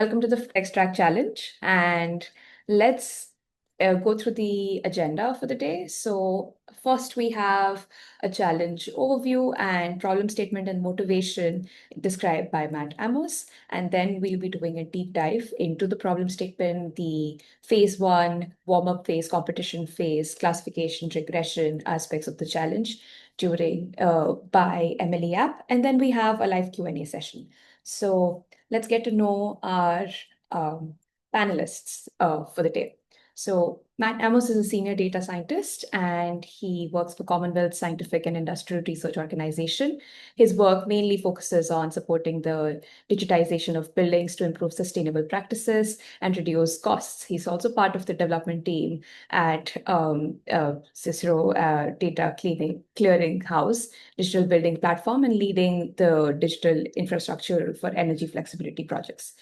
Welcome to the FlexTrack challenge, and let's go through the agenda for the day. So first we have a challenge overview and problem statement and motivation described by Matt Amos. And then we'll be doing a deep dive into the problem statement, the phase one, warm-up phase, competition phase, classification, regression aspects of the challenge during by Emily App. And then we have a live Q&A session. So let's get to know our um, panelists for the day. So Matt Amos is a senior data scientist and he works for Commonwealth Scientific and Industrial Research Organization. His work mainly focuses on supporting the digitization of buildings to improve sustainable practices and reduce costs. He's also part of the development team at CSIRO Data Clearing House, digital building platform, and leading the digital infrastructure for energy flexibility projects.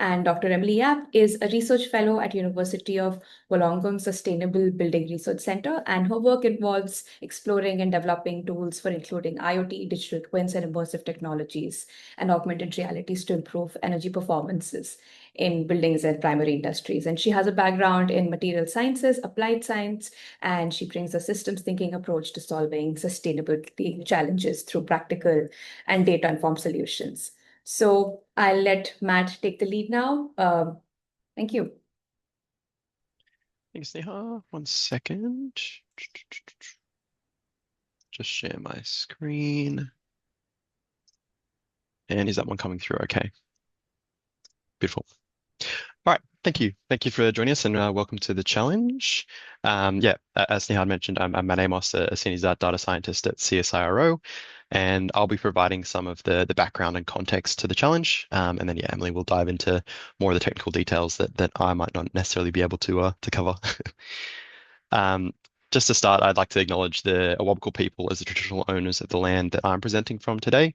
And Dr. Emily Yap is a research fellow at University of Wollongong Sustainable Building Research Center, and her work involves exploring and developing tools for including IoT, digital twins, and immersive technologies and augmented realities to improve energy performances in buildings and primary industries. And she has a background in material sciences, applied science, and she brings a systems thinking approach to solving sustainability challenges through practical and data-informed solutions. So I'll let Matt take the lead now. Thank you. Thanks, Neha. 1 second. Just share my screen. And is that one coming through okay? Beautiful. All right, thank you. Thank you for joining us and welcome to the challenge. As Neha mentioned, I'm Matt Amos, a senior data scientist at CSIRO, and I'll be providing some of the background and context to the challenge. And then Emily will dive into more of the technical details that I might not necessarily be able to cover. Just to start, I'd like to acknowledge the Awabakal people as the traditional owners of the land that I'm presenting from today,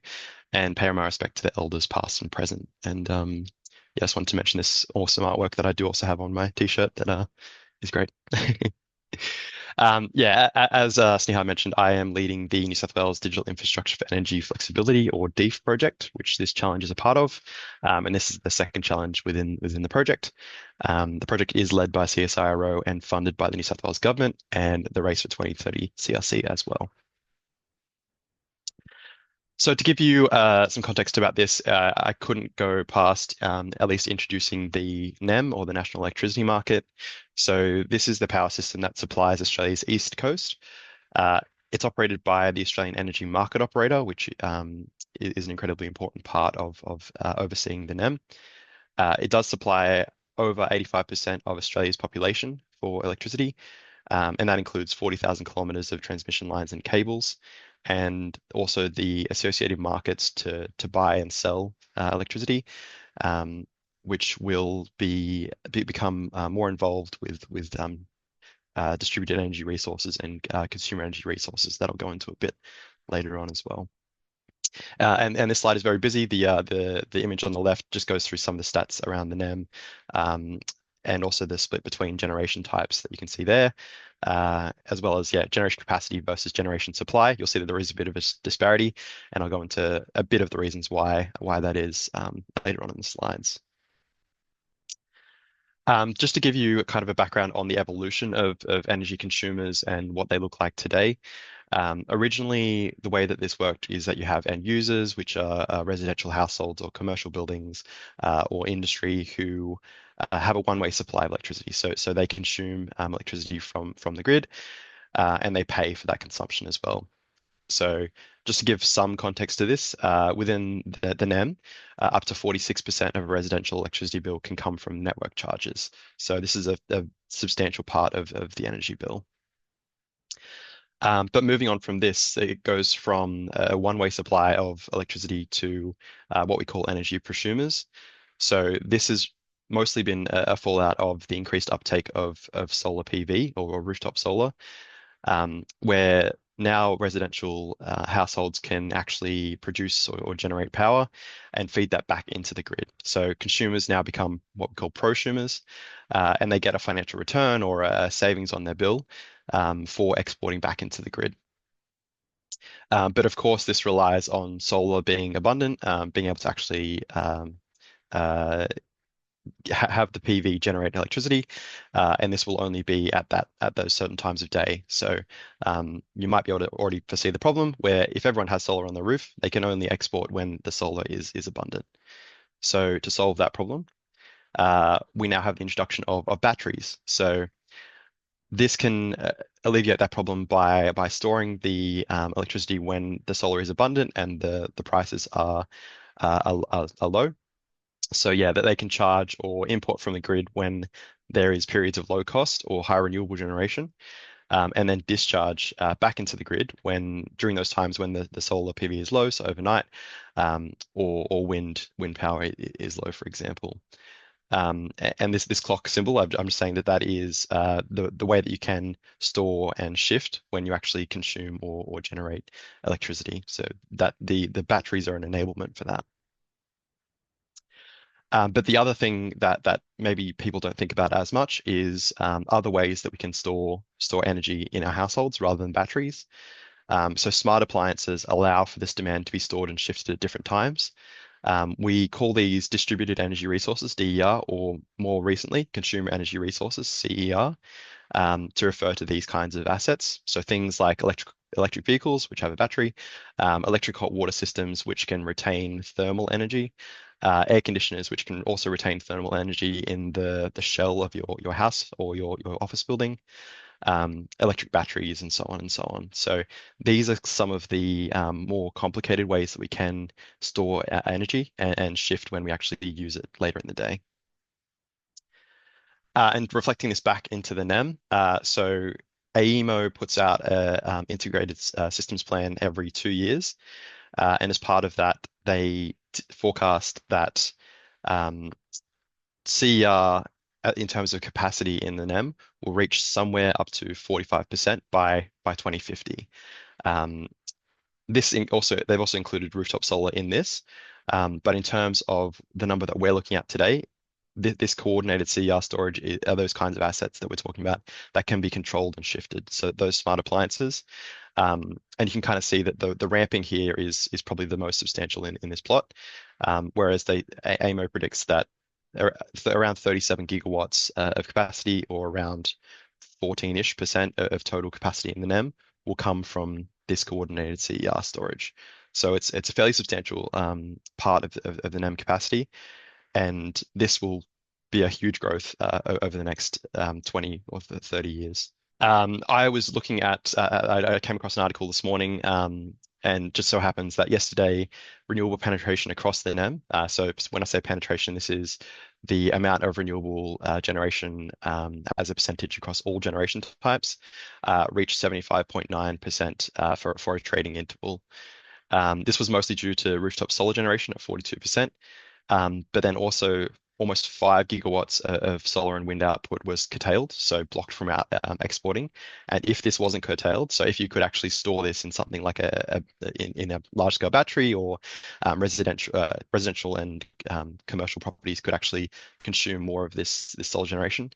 and pay my respect to the elders past and present. And I just wanted to mention this awesome artwork that I do also have on my t-shirt that is great. As Sneha mentioned, I am leading the New South Wales Digital Infrastructure for Energy Flexibility, or DEEF project, which this challenge is a part of. And this is the second challenge within the project. The project is led by CSIRO and funded by the New South Wales Government and the Race for 2030 CRC as well. So to give you some context about this, I couldn't go past at least introducing the NEM, or the National Electricity Market. So this is the power system that supplies Australia's east coast. It's operated by the Australian Energy Market Operator, which is an incredibly important part of overseeing the NEM. It does supply over 85% of Australia's population for electricity, and that includes 40,000 kilometres of transmission lines and cables, and also the associated markets to buy and sell electricity, which will become more involved with distributed energy resources and consumer energy resources that I'll go into a bit later on as well. And this slide is very busy. The image on the left just goes through some of the stats around the NEM, and also the split between generation types that you can see there, as well as generation capacity versus generation supply. You'll see that there is a bit of a disparity, and I'll go into a bit of the reasons why that is later on in the slides. Just to give you kind of a background on the evolution of energy consumers and what they look like today. Originally, the way that this worked is that you have end users, which are residential households or commercial buildings or industry who have a one-way supply of electricity. So they consume electricity from the grid, and they pay for that consumption as well. So just to give some context to this, within the NEM, up to 46% of a residential electricity bill can come from network charges. So this is a substantial part of the energy bill. But moving on from this, it goes from a one-way supply of electricity to what we call energy prosumers. So this has mostly been a fallout of the increased uptake of solar PV or rooftop solar, where now residential households can actually produce or generate power and feed that back into the grid. So consumers now become what we call prosumers, and they get a financial return or a savings on their bill for exporting back into the grid. But of course, this relies on solar being abundant, being able to actually have the PV generate electricity, and this will only be at those certain times of day. So you might be able to already foresee the problem where if everyone has solar on the roof, they can only export when the solar is abundant. So to solve that problem, we now have the introduction of batteries. So this can alleviate that problem by storing the electricity when the solar is abundant and the prices are low. So yeah, that they can charge or import from the grid when there is periods of low cost or high renewable generation, and then discharge back into the grid when during those times when the solar PV is low, so overnight, or wind power is low, for example. And this clock symbol, I'm just saying that that is the way that you can store and shift when you actually consume or generate electricity. So that the batteries are an enablement for that. But the other thing that maybe people don't think about as much is other ways that we can store energy in our households rather than batteries. So smart appliances allow for this demand to be stored and shifted at different times. We call these distributed energy resources, DER, or more recently, consumer energy resources, CER, to refer to these kinds of assets. So things like electric vehicles, which have a battery, electric hot water systems, which can retain thermal energy, air conditioners, which can also retain thermal energy in the shell of your house or your office building, electric batteries, and so on and so on. So these are some of the more complicated ways that we can store energy and shift when we actually use it later in the day. And reflecting this back into the NEM, so AEMO puts out a integrated systems plan every 2 years, and as part of that, they forecast that CER in terms of capacity in the NEM will reach somewhere up to 45% by 2050. They've also included rooftop solar in this, but in terms of the number that we're looking at today, this coordinated CER storage are those kinds of assets that we're talking about that can be controlled and shifted. So those smart appliances, and you can kind of see that the ramping here is probably the most substantial in this plot, whereas AEMO predicts that around 37 gigawatts of capacity, or around 14-ish% of total capacity in the NEM, will come from this coordinated CER storage. So it's a fairly substantial part of the NEM capacity, and this will be a huge growth over the next 20 or 30 years. I was looking at, I came across an article this morning, and just so happens that yesterday, renewable penetration across the NEM, so when I say penetration, this is the amount of renewable generation as a percentage across all generation types, reached 75.9% for a trading interval. This was mostly due to rooftop solar generation at 42%, but then also almost 5 gigawatts of solar and wind output was curtailed, so blocked from exporting. And if this wasn't curtailed, so if you could actually store this in something like in a large scale battery, or residential and commercial properties could actually consume more of this solar generation,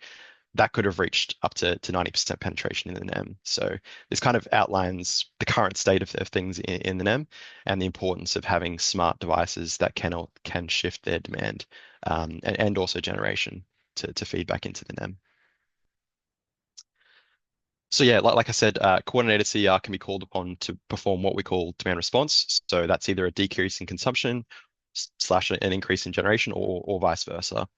that could have reached up to 90% penetration in the NEM. So this kind of outlines the current state of things in the NEM, and the importance of having smart devices that can shift their demand and also generation to feed back into the NEM. So yeah, like I said, coordinated CER can be called upon to perform what we call demand response. So that's either a decrease in consumption slash an increase in generation, or vice versa.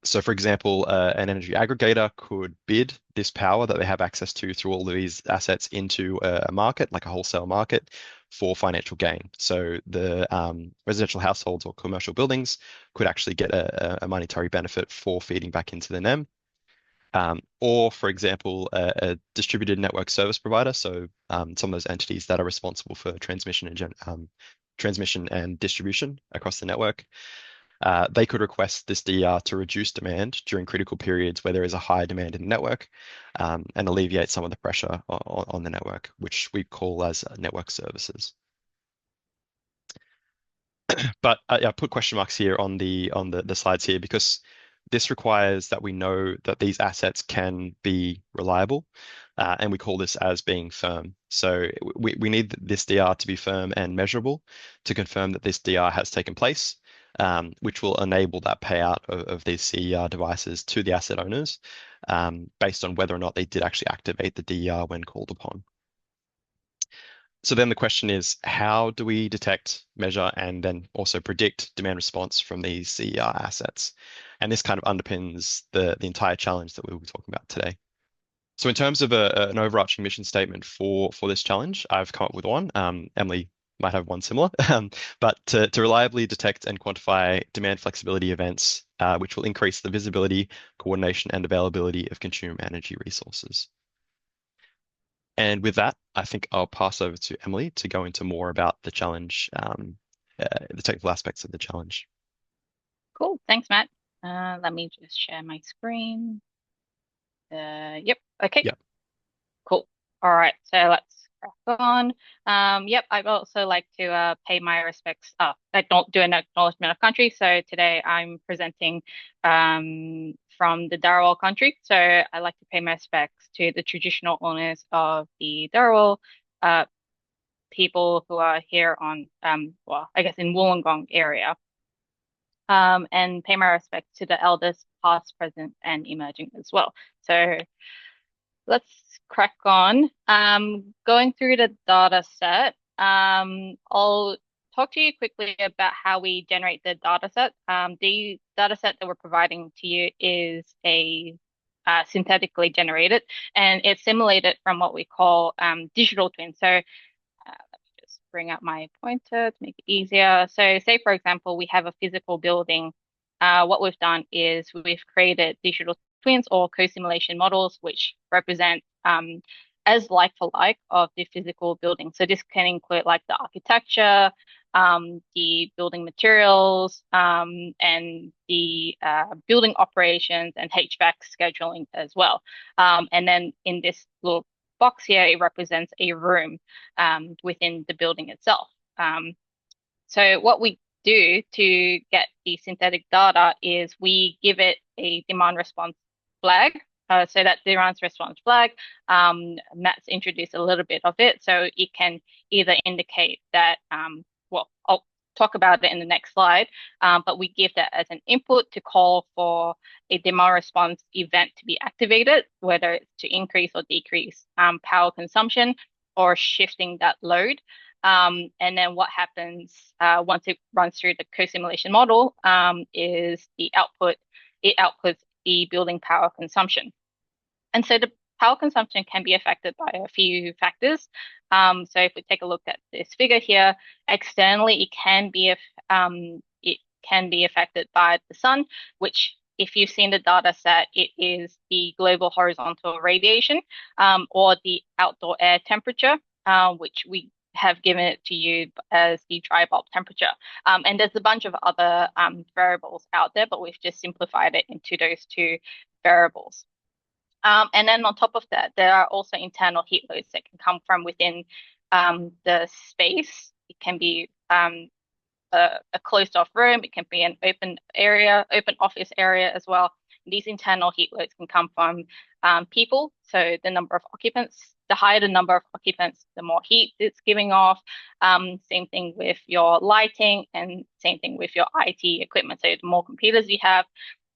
So for example, an energy aggregator could bid this power that they have access to through all of these assets into a market, like a wholesale market, for financial gain. So the residential households or commercial buildings could actually get a monetary benefit for feeding back into the NEM. Or, for example, a distributed network service provider, so some of those entities that are responsible for transmission and distribution across the network. They could request this DER to reduce demand during critical periods where there is a high demand in the network, and alleviate some of the pressure on the network, which we call as network services. But I put question marks here on the slides here, because this requires that we know that these assets can be reliable, and we call this as being firm. So we need this DR to be firm and measurable to confirm that this DR has taken place. which will enable that payout of these CER devices to the asset owners based on whether or not they did actually activate the DER when called upon. So then the question is, how do we detect, measure, and then also predict demand response from these CER assets? And this kind of underpins the entire challenge that we'll be talking about today. So in terms of an overarching mission statement for this challenge, I've come up with one. Emily might have one similar, but to reliably detect and quantify demand flexibility events, which will increase the visibility, coordination, and availability of consumer energy resources. And with that, I think I'll pass over to Emily to go into more about the challenge, the technical aspects of the challenge. Cool. Thanks, Matt. Let me just share my screen. Yep. Okay. Yep. Cool. All right. So let's crack on. Yep. I'd also like to pay my respects. I don't do an acknowledgement of country. So today I'm presenting from the Darawal country. So I'd like to pay my respects to the traditional owners of the Darawal people who are here on, well, I guess in Wollongong area. And pay my respects to the elders, past, present, and emerging as well. So let's crack on. Going through the data set, I'll talk to you quickly about how we generate the data set. The data set that we're providing to you is a synthetically generated, and it's simulated from what we call digital twin. So let me just bring up my pointer to make it easier. So say, for example, we have a physical building. What we've done is we've created digital twins or co-simulation models, which represent as like for like of the physical building. So this can include like the architecture, the building materials, and the building operations and HVAC scheduling as well. And then in this little box here, it represents a room within the building itself. So what we do to get the synthetic data is we give it a demand response flag. So that demand response flag, Matt's introduced a little bit of it. So it can either indicate that, well, I'll talk about it in the next slide, but we give that as an input to call for a demand response event to be activated, whether it's to increase or decrease power consumption or shifting that load. And then what happens once it runs through the co-simulation model is the output. It outputs the building power consumption. And so the power consumption can be affected by a few factors. So if we take a look at this figure here, externally it can be affected by the sun, which if you've seen the data set, it is the global horizontal radiation or the outdoor air temperature, which we have given it to you as the dry bulb temperature. And there's a bunch of other variables out there, but we've just simplified it into those two variables. And then on top of that, there are also internal heat loads that can come from within the space. It can be a closed off room. It can be an open area, open office area as well. These internal heat loads can come from people. So the number of occupants, the higher the number of occupants, the more heat it's giving off. Same thing with your lighting and same thing with your IT equipment. So the more computers you have,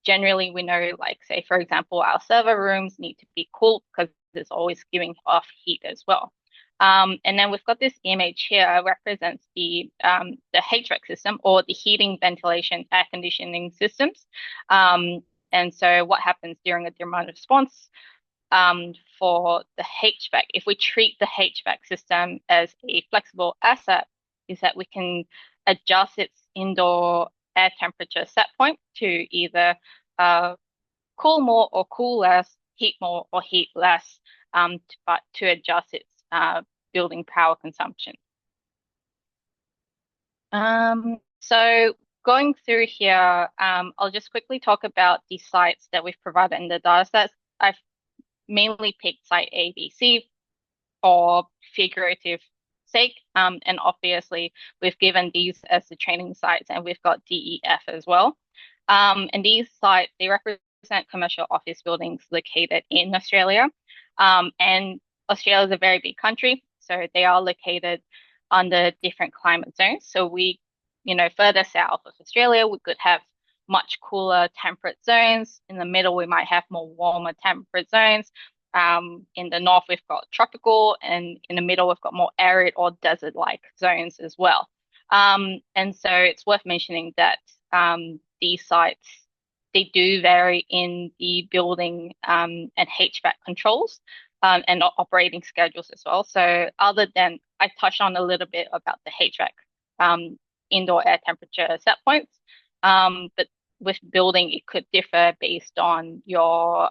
generally we know, like say, for example, our server rooms need to be cooled because it's always giving off heat as well. And then we've got this image here represents the HVAC system or the heating, ventilation, air conditioning systems. And so what happens during a demand response for the HVAC, if we treat the HVAC system as a flexible asset, is that we can adjust its indoor air temperature set point to either cool more or cool less, heat more or heat less, but to adjust its building power consumption. So going through here, I'll just quickly talk about the sites that we've provided in the data sets. I've mainly picked site A, B, C for figurative sake. And obviously we've given these as the training sites and we've got D, E, F as well. And these sites, they represent commercial office buildings located in Australia. And Australia is a very big country, so they are located under different climate zones. So we further south of Australia, we could have much cooler temperate zones. In the middle, we might have more warmer temperate zones. In the north, we've got tropical, and in the middle, we've got more arid or desert-like zones as well. And so it's worth mentioning that these sites, they do vary in the building and HVAC controls and operating schedules as well. So other than, I touched on a little bit about the HVAC indoor air temperature set points, but with building, it could differ based on your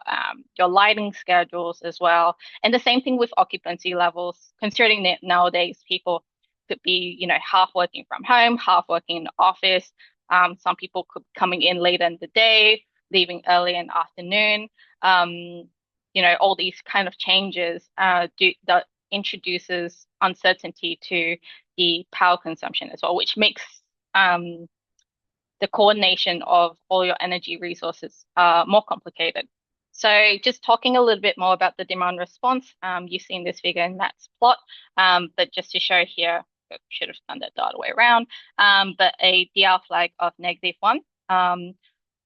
lighting schedules as well. And the same thing with occupancy levels, considering that nowadays people could be, half working from home, half working in the office. Some people could be coming in later in the day, leaving early in the afternoon. All these kind of changes that introduces uncertainty to the power consumption as well, which makes the coordination of all your energy resources more complicated. So just talking a little bit more about the demand response, you've seen this figure in Matt's plot, but just to show here, I should have done that the other way around, but a DR flag of -1.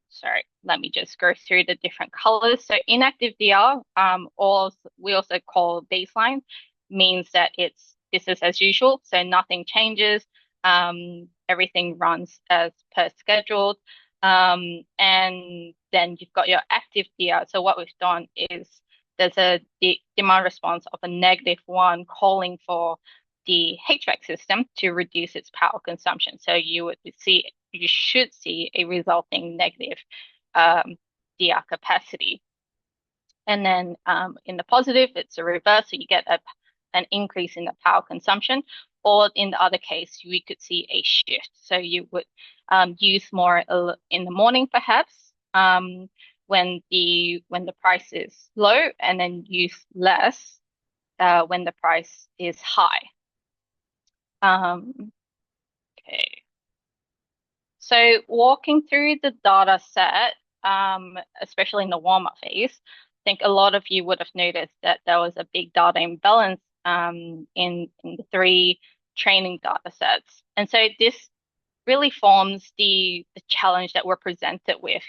Sorry, let me just go through the different colors. So inactive DR, we also call baseline, means that it's business as usual, so nothing changes. Everything runs as per scheduled. And then you've got your active DR. So what we've done is there's a demand response of a -1 calling for the HVAC system to reduce its power consumption. So you should see a resulting negative DR capacity. And then in the positive, it's a reverse, so you get an increase in the power consumption. Or in the other case, we could see a shift. So you would use more in the morning, perhaps, when the price is low, and then use less when the price is high. Okay. So walking through the data set, especially in the warm-up phase, I think a lot of you would have noticed that there was a big data imbalance in the 3 training data sets. And so this really forms the challenge that we're presented with.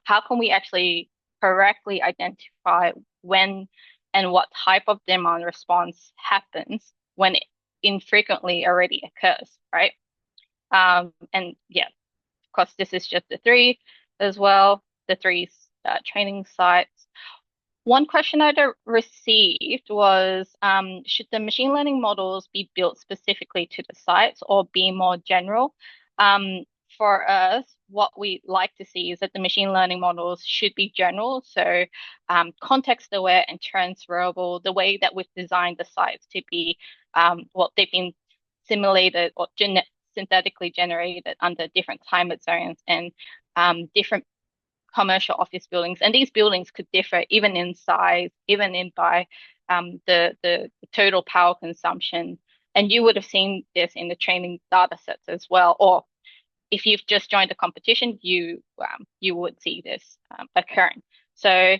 How can we actually correctly identify when and what type of demand response happens when it infrequently already occurs, right? And yeah, of course, this is just the 3 as well, the 3 training sites. One question I received was, should the machine learning models be built specifically to the sites or be more general? For us, what we like to see is that the machine learning models should be general, so context aware and transferable, the way that we've designed the sites to be, they've been simulated or synthetically generated under different climate zones and different commercial office buildings, and these buildings could differ even in size, even by the total power consumption. And you would have seen this in the training data sets as well, or if you've just joined the competition, you would see this occurring. So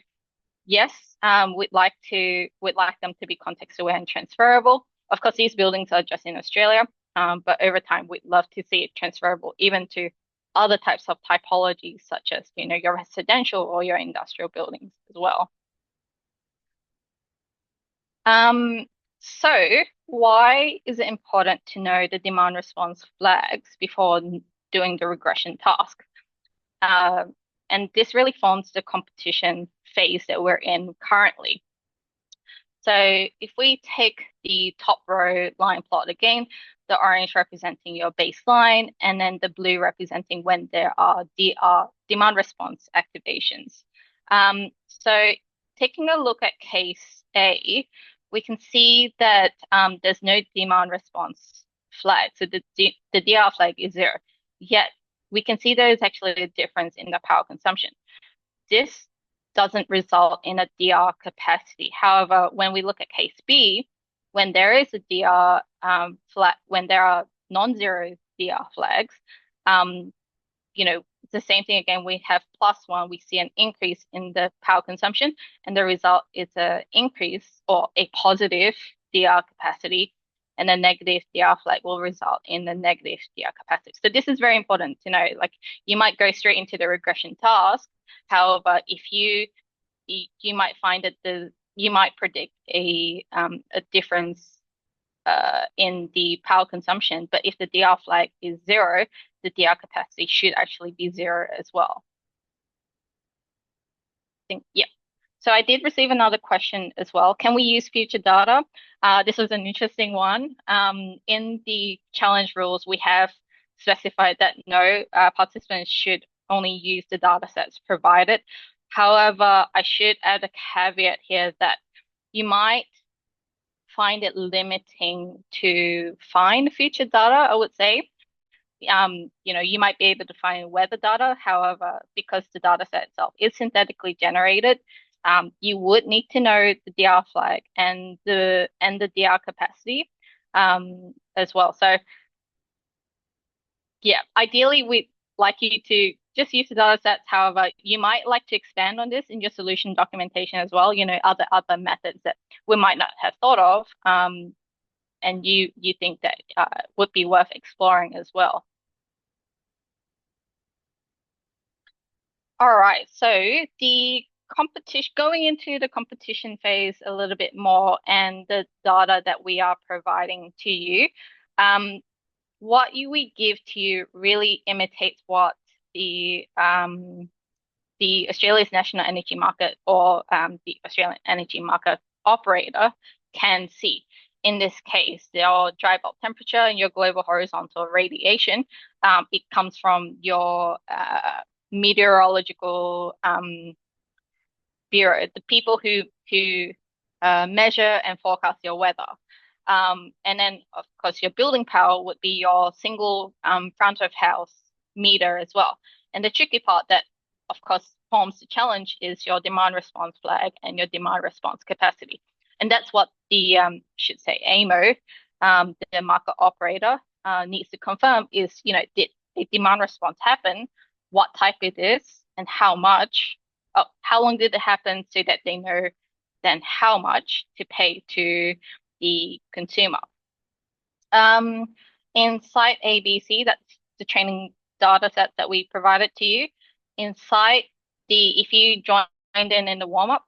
yes, we'd like them to be context aware and transferable. Of course, these buildings are just in Australia, but over time we'd love to see it transferable even to other types of typologies, such as your residential or your industrial buildings as well. So why is it important to know the demand response flags before doing the regression task? And this really forms the competition phase that we're in currently. So if we take the top row line plot again, the orange representing your baseline, and then the blue representing when there are demand response activations. So taking a look at case A, we can see that there's no demand response flag. So the DR flag is 0. Yet we can see there is actually a difference in the power consumption. This doesn't result in a DR capacity. However, when we look at case B, when there is a DR flag, when there are non-zero DR flags, it's the same thing again. We have +1, we see an increase in the power consumption, and the result is an increase or a positive DR capacity. and a negative DR flag will result in a negative DR capacity. So this is very important to know. Like you might go straight into the regression task. However, if you might find that you might predict a difference in the power consumption, but if the DR flag is 0, the DR capacity should actually be 0 as well. Yeah. So I did receive another question as well. Can we use future data? This was an interesting one. In the challenge rules, we have specified that no, participants should only use the data sets provided. However, I should add a caveat here that you might find it limiting to find future data, I would say. You might be able to find weather data. However, because the data set itself is synthetically generated, you would need to know the DR flag and the DR capacity as well. So yeah, ideally we'd like you to just use the data sets. However, you might like to expand on this in your solution documentation as well, other methods that we might not have thought of, and you think that would be worth exploring as well. All right, so the competition, going into the competition phase a little bit more and the data that we are providing to you, what we give to you really imitates what the Australia's National Energy Market or the Australian Energy Market operator can see. In this case, your dry bulb temperature and your global horizontal radiation, it comes from your meteorological bureau, the people who measure and forecast your weather. And then, of course, your building power would be your single front of house meter as well. And the tricky part that, of course, forms the challenge is your demand response flag and your demand response capacity. And that's what the, should say, AEMO, the market operator, needs to confirm is, did a demand response happen, what type it is, and how much, how long did it happen, so that they know then how much to pay to the consumer. In site ABC, that's the training data set that we provided to you. In site D, if you joined in the warm-up,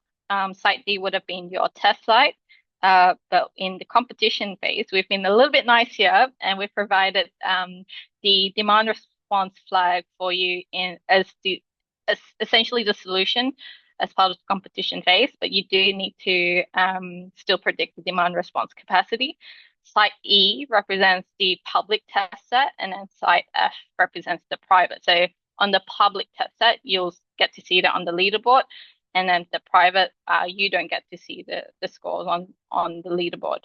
site D would have been your test site. But in the competition phase, we've been a little bit nice here, and we've provided the demand response flag for you as essentially the solution as part of the competition phase, but you do need to still predict the demand response capacity. Site E represents the public test set, and then site F represents the private. So on the public test set, you'll get to see that on the leaderboard, and then the private, you don't get to see the scores on the leaderboard.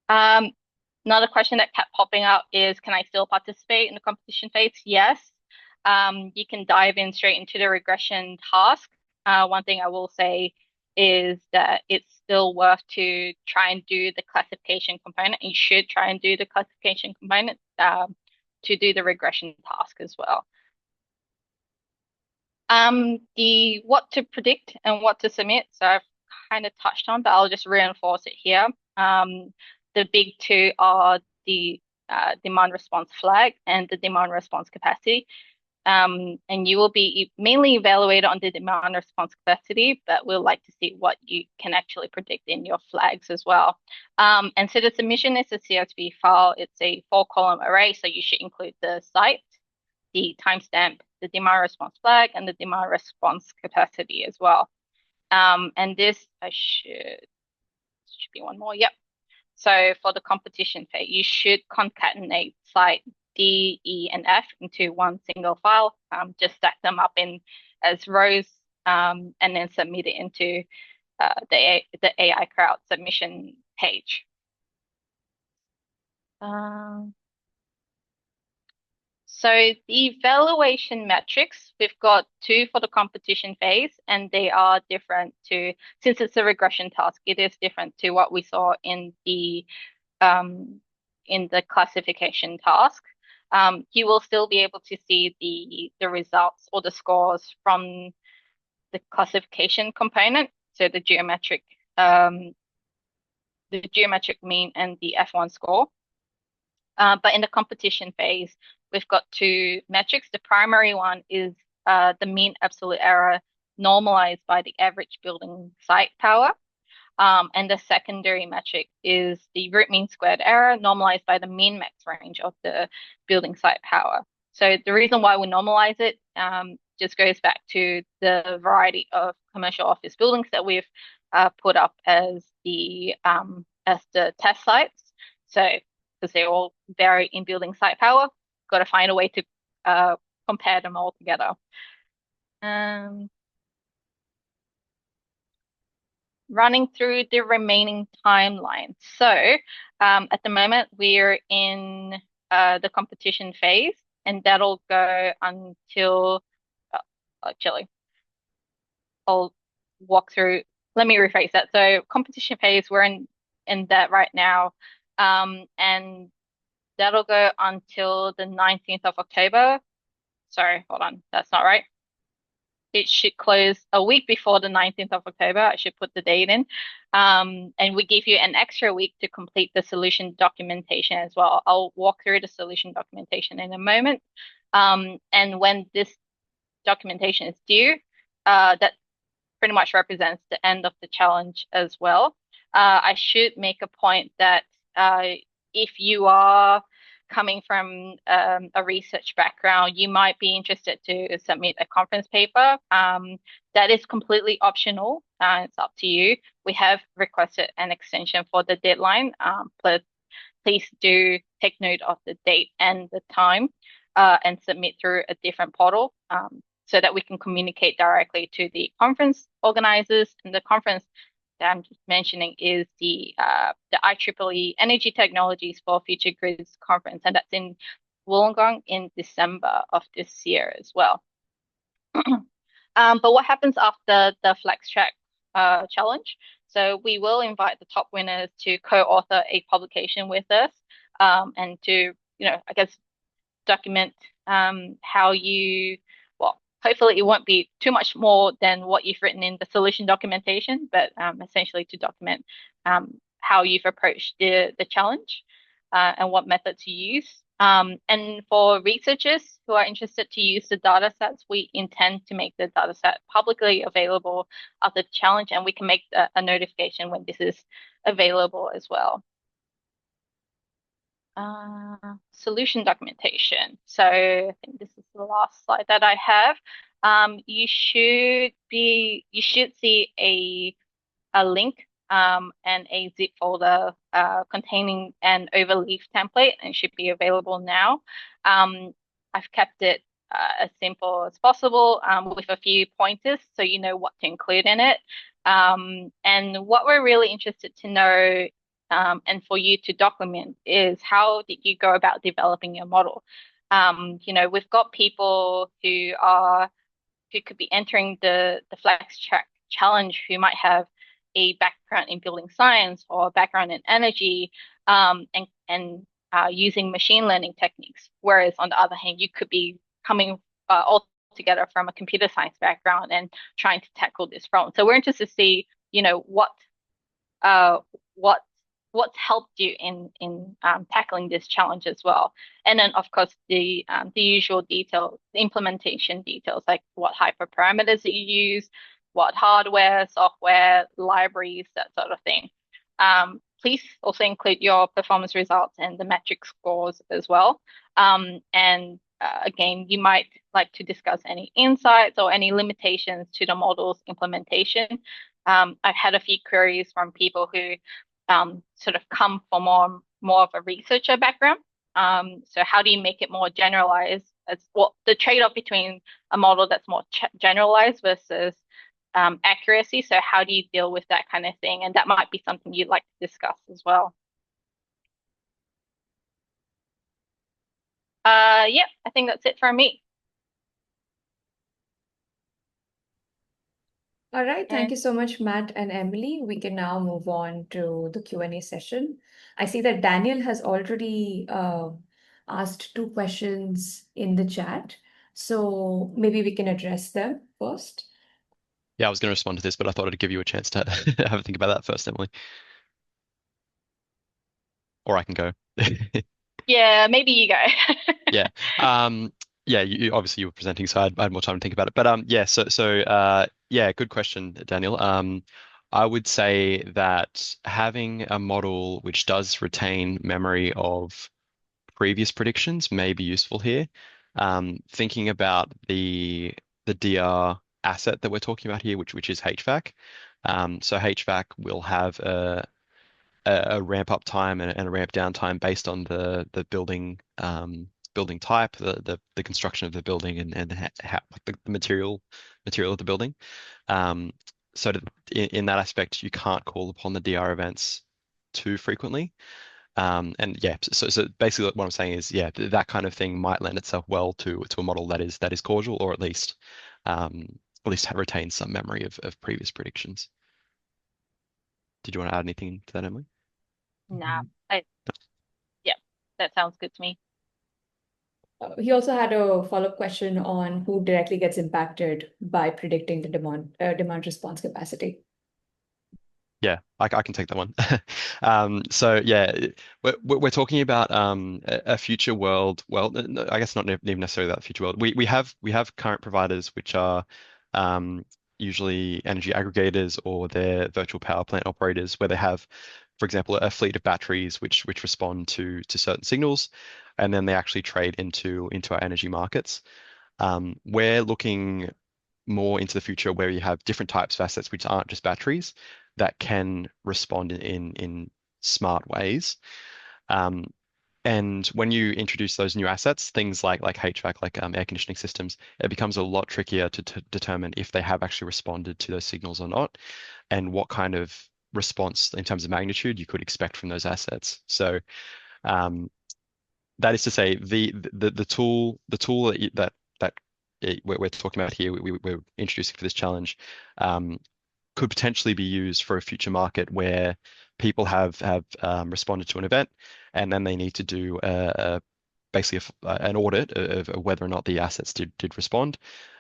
Another question that kept popping up is, can I still participate in the competition phase? Yes. You can dive in straight into the regression task. One thing I will say is that it's still worth to try and do the classification component. You should try and do the classification component to do the regression task as well. The what to predict and what to submit, so I've kind of touched on, but I'll just reinforce it here. The big two are the demand response flag and the demand response capacity. And you will be mainly evaluated on the demand response capacity, but we'll like to see what you can actually predict in your flags as well. And so the submission is a CSV file. It's a 4-column array, so you should include the site, the timestamp, the demand response flag, and the demand response capacity as well. And this should be one more. Yep. So for the competition phase, you should concatenate site D, E, and F into one single file. Just stack them up as rows, and then submit it into the AI crowd submission page. So the evaluation metrics, we've got 2 for the competition phase, and they are different since it's a regression task, it is different to what we saw in the classification task. You will still be able to see the results or the scores from the classification component, so the geometric the geometric mean and the F1 score. But in the competition phase, we've got two metrics. The primary one is the mean absolute error normalized by the average building site power. And the secondary metric is the root mean squared error normalized by the mean max range of the building site power. So the reason why we normalize it just goes back to the variety of commercial office buildings that we've put up as the test sites. So because they all vary in building site power, got to find a way to compare them all together. Running through the remaining timeline. So at the moment, we're in the competition phase, and that'll go until, actually, I'll walk through. Let me rephrase that. So competition phase, we're in that right now, and that'll go until the 19th of October. Sorry, hold on, that's not right. It should close a week before the 19th of October. I should put the date in. And we give you an extra week to complete the solution documentation as well. I'll walk through the solution documentation in a moment. And when this documentation is due, that pretty much represents the end of the challenge as well. I should make a point that if you are coming from a research background, you might be interested to submit a conference paper. That is completely optional. It's up to you. We have requested an extension for the deadline, but please do take note of the date and the time and submit through a different portal so that we can communicate directly to the conference organizers. And the conference that I'm just mentioning is the IEEE Energy Technologies for Future Grids conference, and that's in Wollongong in December of this year as well. But what happens after the FlexTrack challenge? So we will invite the top winners to co-author a publication with us and to, I guess, document how you, well, hopefully it won't be too much more than what you've written in the solution documentation, but essentially to document how you've approached the challenge and what methods you use. And for researchers who are interested to use the data sets, we intend to make the data set publicly available after the challenge, and we can make a notification when this is available as well. Solution documentation. So I think this is the last slide that I have. You should see a link and a zip folder containing an overleaf template, and it should be available now. I've kept it as simple as possible with a few pointers so you know what to include in it. And what we're really interested to know and for you to document is how did you go about developing your model? We've got people who could be entering the FlexTrack challenge who might have a background in building science or a background in energy and using machine learning techniques. Whereas on the other hand, you could be coming altogether from a computer science background and trying to tackle this problem. So we're interested to see, what's helped you in tackling this challenge as well. And then of course the usual details, the implementation details, like what hyperparameters that you use, what hardware, software, libraries, that sort of thing. Please also include your performance results and the metric scores as well. Again, you might like to discuss any insights or any limitations to the model's implementation. I've had a few queries from people who sort of come from more of a researcher background. So how do you make it more generalized? As what the trade-off between a model that's more generalized versus accuracy. So how do you deal with that kind of thing? And that might be something you'd like to discuss as well. Yeah, I think that's it from me. All right, thank you so much, Matt and Emily. We can now move on to the Q&A session. I see that Daniel has already asked 2 questions in the chat, so maybe we can address them first. Yeah, I was going to respond to this, but I thought I'd give you a chance to have a think about that first, Emily. or I can go. Yeah, maybe you go. Yeah. Yeah, obviously you were presenting, so I had more time to think about it. But yeah, yeah, good question, Daniel. I would say that having a model which does retain memory of previous predictions may be useful here. Thinking about the DR asset that we're talking about here, which is HVAC. So HVAC will have a ramp up time and a ramp down time based on the building building type, the construction of the building, and how the material of the building. Um, so in that aspect, you can't call upon the DR events too frequently. And yeah, so basically what I'm saying is, yeah, that kind of thing might lend itself well to a model that is causal, or at least have retained some memory of previous predictions. Did you want to add anything to that, Emily? Nah, yeah, that sounds good to me. He also had a follow-up question on who directly gets impacted by predicting the demand response capacity. Yeah, I can take that one. So yeah, we're talking about a future world. Well, I guess not even necessarily that future world. We have current providers which are usually energy aggregators, or they're virtual power plant operators, where they have, for example, a fleet of batteries which respond to certain signals, and then they actually trade into our energy markets. We're looking more into the future where you have different types of assets which aren't just batteries that can respond in smart ways. Um, and when you introduce those new assets, things like HVAC, like air conditioning systems, it becomes a lot trickier to determine if they have actually responded to those signals or not, and what kind of response in terms of magnitude you could expect from those assets. So that is to say, the tool that we're talking about here, we're introducing for this challenge, could potentially be used for a future market where people have responded to an event, and then they need to do basically an audit of whether or not the assets did respond,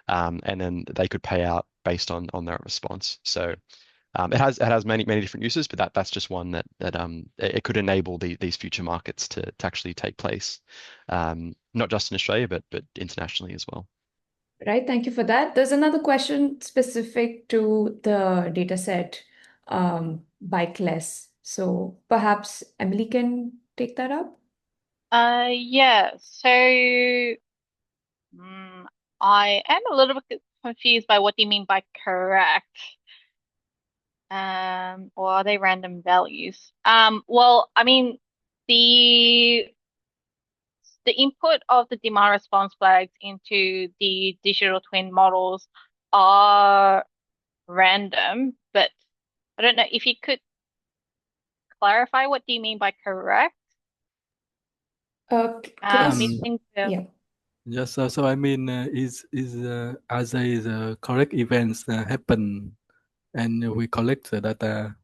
and then they could pay out based on that response. So it has many different uses, but that's just one that it could enable these future markets to actually take place, not just in Australia but internationally as well. Right, thank you for that. There's another question specific to the data set by class. So perhaps Emily can take that up. Yeah, so mm, I am a little bit confused by what you mean by correct. Or are they random values? Well, I mean, the the input of the demand response flags into the digital twin models are random, but I don't know if you could clarify what do you mean by correct? Can you, Um, Missing the yeah. yes, so I mean, is as the correct events happen, and we collect the data,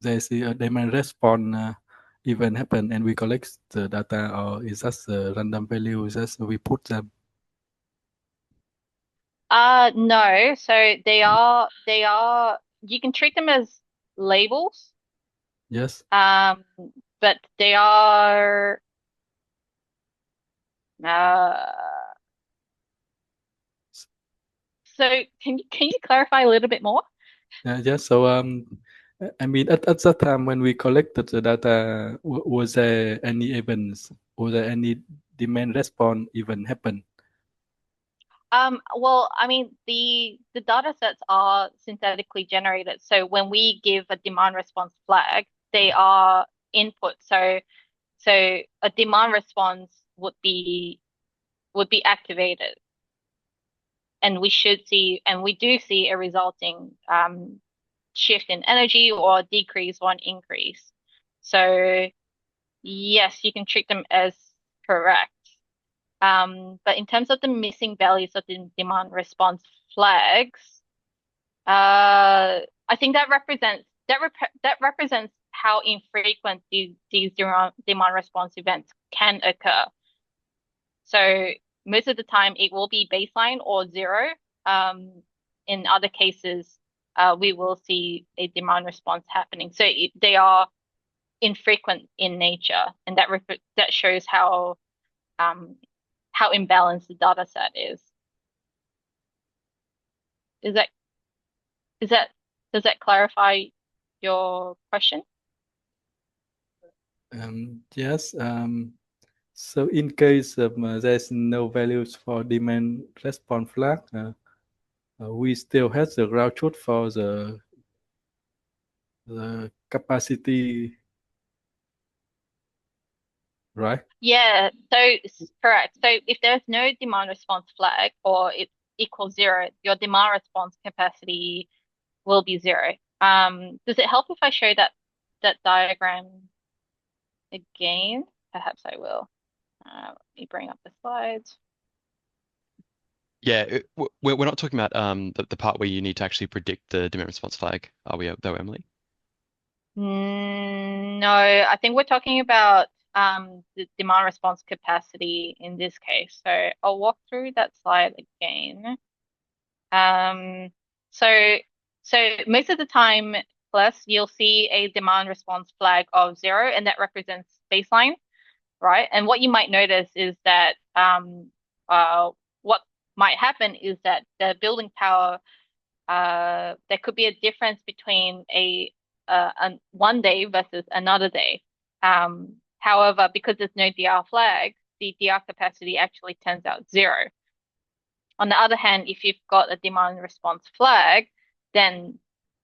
there's a demand response event happen, and we collect the data, or is that the random value? Just we put them. No, so they are you can treat them as labels. Yes. Um, but they are uh so can you clarify a little bit more? Yes. So I mean, at that time when we collected the data, was there any events? Was there any demand response even happen? Well, I mean, the data sets are synthetically generated. So when we give a demand response flag, they are input. So a demand response would be activated, and we do see a resulting shift in energy or decrease or an increase. So yes, you can treat them as correct. But in terms of the missing values of the demand response flags, I think that represents how infrequent these demand response events can occur. So most of the time it will be baseline or zero. In other cases, we will see a demand response happening. So they are infrequent in nature, and that shows how imbalanced the data set is. Does that clarify your question? Yes. So in case of there's no values for demand response flag, we still have the ground truth for the capacity, right? Yeah, so correct. So if there's no demand response flag or it equals 0, your demand response capacity will be 0. Does it help if I show that diagram again? Perhaps I will. Let me bring up the slides. Yeah, we're not talking about the part where you need to actually predict the demand response flag, are we, though, Emily? No, I think we're talking about the demand response capacity in this case. So I'll walk through that slide again. So most of the time, plus you'll see a demand response flag of 0, and that represents baseline, right? And what you might notice is that what might happen is that the building power, there could be a difference between one day versus another day. However, because there's no DR flag, the DR capacity actually turns out 0. On the other hand, if you've got a demand response flag, then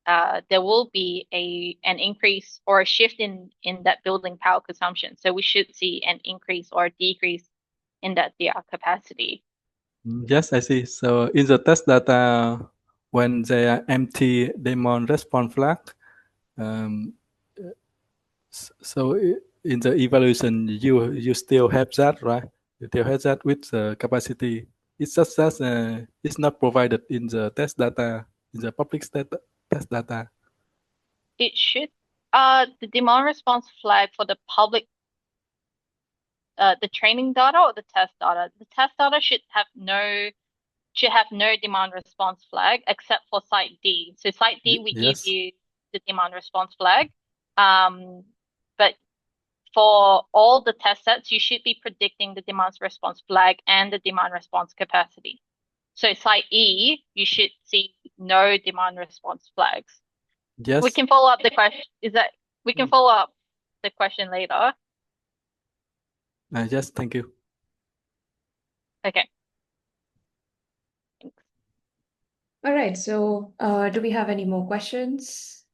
there will be an increase or a shift in that building power consumption. So we should see an increase or a decrease in that DR capacity. Yes, I see. So in the test data, when they are empty demand response flag, so in the evaluation, you still have that, right? You still have that with the capacity. It's just that it's not provided in the test data, in the public test data. It should, the demand response flag for the public, the training data or the test data. The test data should have no demand response flag except for site D. So site D, we give Yes. you the demand response flag. But for all the test sets, you should be predicting the demand response flag and the demand response capacity. So site E, you should see no demand response flags. Yes. We can follow up the question. We can follow up the question later. Yes, thank you. Okay. Thanks. All right, so do we have any more questions?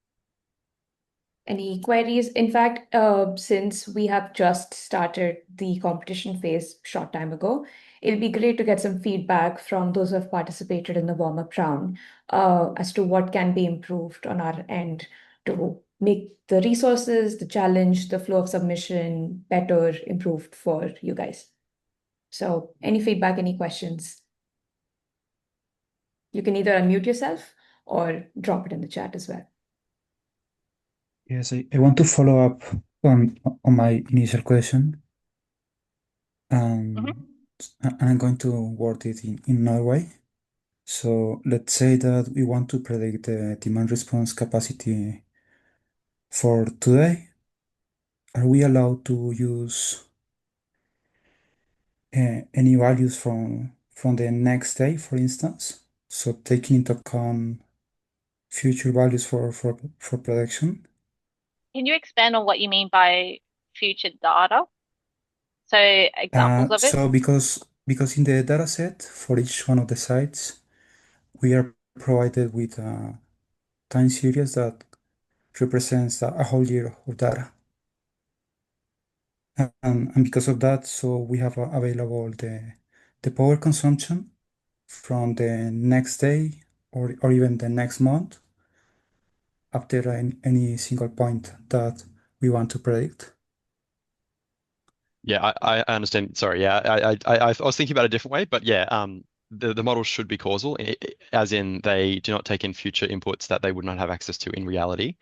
Any queries? In fact, since we have just started the competition phase short time ago, it'll be great to get some feedback from those who have participated in the warm-up round as to what can be improved on our end to make the resources, the challenge, the flow of submission better improved for you guys. So any feedback, any questions? You can either unmute yourself or drop it in the chat as well. Yes, I want to follow up on my initial question. And I'm going to word it in another way. So let's say that we want to predict the demand response capacity for today. Are we allowed to use any values from the next day, for instance? So taking into account future values for prediction? Can you expand on what you mean by future data? So examples of it? So because in the data set for each one of the sites, we are provided with a time series that represents a whole year of data. And because of that, so we have available the power consumption from the next day or even the next month after any single point that we want to predict. Yeah, I understand. Sorry, yeah, I was thinking about it a different way, but yeah, the model should be causal, as in they do not take in future inputs that they would not have access to in reality,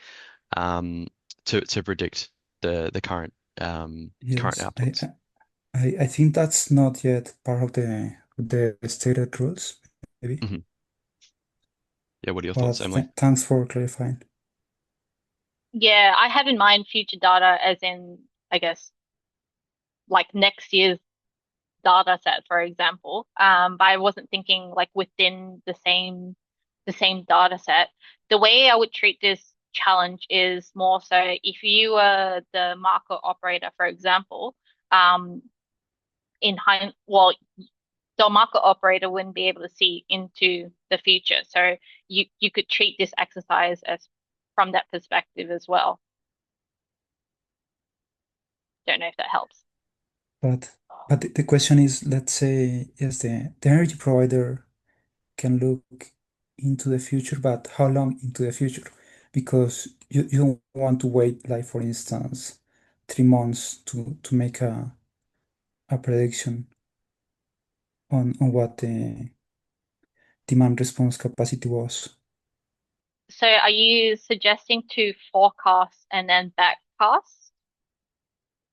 to predict the current current outputs. I think that's not yet part of the stated rules, maybe. Yeah, what are your thoughts, Emily? Thanks for clarifying. Yeah, I have in mind future data as in, I guess, like next year's data set, for example. But I wasn't thinking like within the same data set. The way I would treat this challenge is more so if you were the market operator, for example, um, well, the market operator wouldn't be able to see into the future. So you could treat this exercise as from that perspective as well. Don't know if that helps. But the question is, let's say, yes, the energy provider can look into the future, but how long into the future? Because you don't want to wait, like, for instance, 3 months to make a prediction on what the demand response capacity was. So are you suggesting to forecast and then backcast,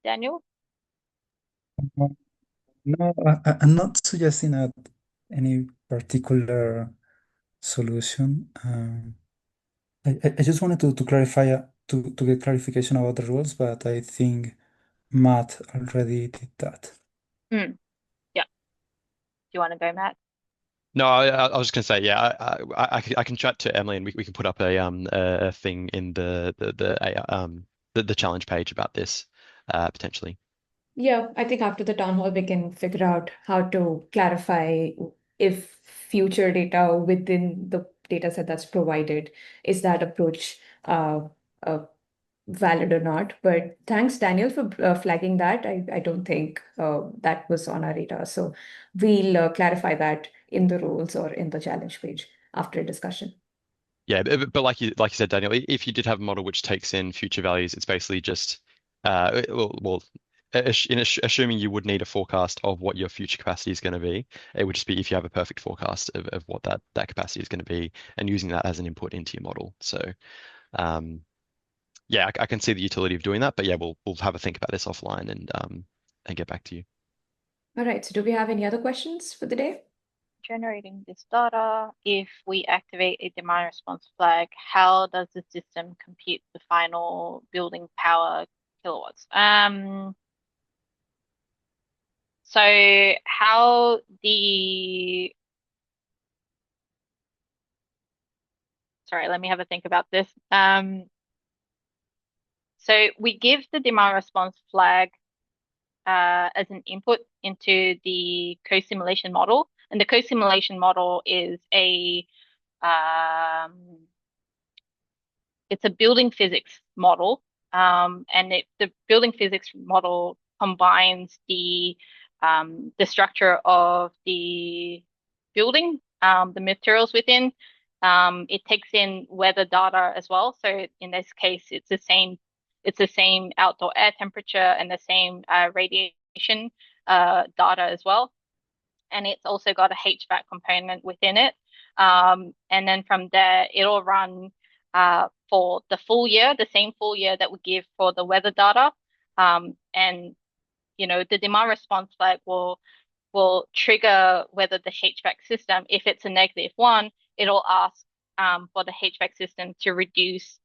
Daniel? No, I'm not suggesting any particular solution. I just wanted to clarify, to get clarification about the rules, but I think Matt already did that. Mm, yeah. Do you want to go, Matt? No, I was just gonna say, yeah, I can chat to Emily and we can put up a thing in the challenge page about this potentially. Yeah, I think after the town hall, we can figure out how to clarify if future data within the data set that's provided, is that approach uh, valid or not. But thanks, Daniel, for flagging that. I don't think that was on our radar. So we'll clarify that in the rules or in the challenge page after discussion. Yeah, but like you said, Daniel, if you did have a model which takes in future values, it's basically just assuming you would need a forecast of what your future capacity is going to be, it would just be if you have a perfect forecast of what that capacity is going to be and using that as an input into your model. So yeah, I can see the utility of doing that, but yeah, we'll have a think about this offline and get back to you. All right. So do we have any other questions for the day? Generating this data, if we activate a demand response flag, how does the system compute the final building power kilowatts? So how sorry, let me have a think about this. So we give the demand response flag as an input into the co-simulation model, and the co-simulation model is it's a building physics model, and the building physics model combines the structure of the building, the materials within. It takes in weather data as well. So in this case, it's the same outdoor air temperature and the same radiation data as well. And it's also got a HVAC component within it. And then from there, it'll run for the full year, the same full year that we give for the weather data. And the demand response flag will trigger whether the HVAC system, if it's a -1, it'll ask for the HVAC system to reduce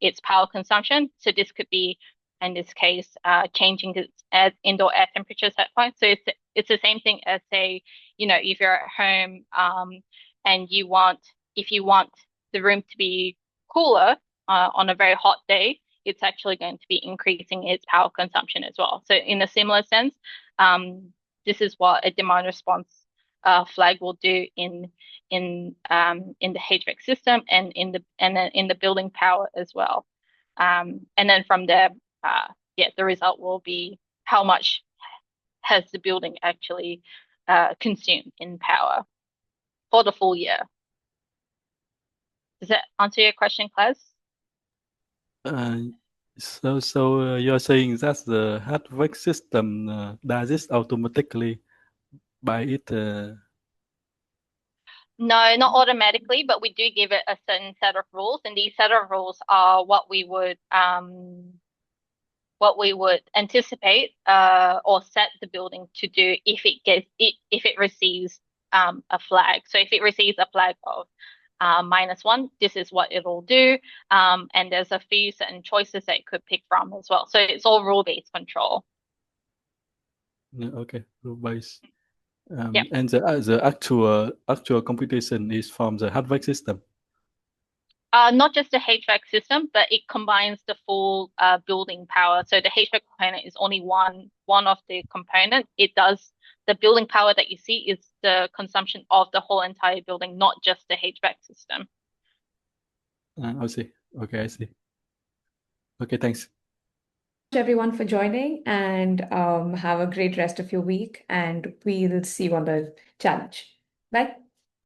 its power consumption. So this could be, in this case, changing its indoor air temperature set point. So it's the same thing as, say, if you're at home and if you want the room to be cooler on a very hot day, it's actually going to be increasing its power consumption as well. So in a similar sense, this is what a demand response flag will do in the HVAC system and in the building power as well. And then from there, the result will be how much has the building actually consumed in power for the full year. Does that answer your question, Claes? So you're saying that the HVAC system does this automatically by it? No, not automatically, but we do give it a certain set of rules, and these set of rules are what we would anticipate or set the building to do if it receives a flag. So if it receives a flag of -1, this is what it'll do. And there's a few certain choices that it could pick from as well. So it's all rule-based control. Okay, rule-based. Yep. And the actual computation is from the HVAC system. Not just the HVAC system, but it combines the full building power. So the HVAC component is only one of the components. It does the building power that you see is the consumption of the whole entire building, not just the HVAC system. I see. Okay, I see. Okay, thanks. Everyone for joining, and have a great rest of your week, and we'll see you on the challenge. Bye.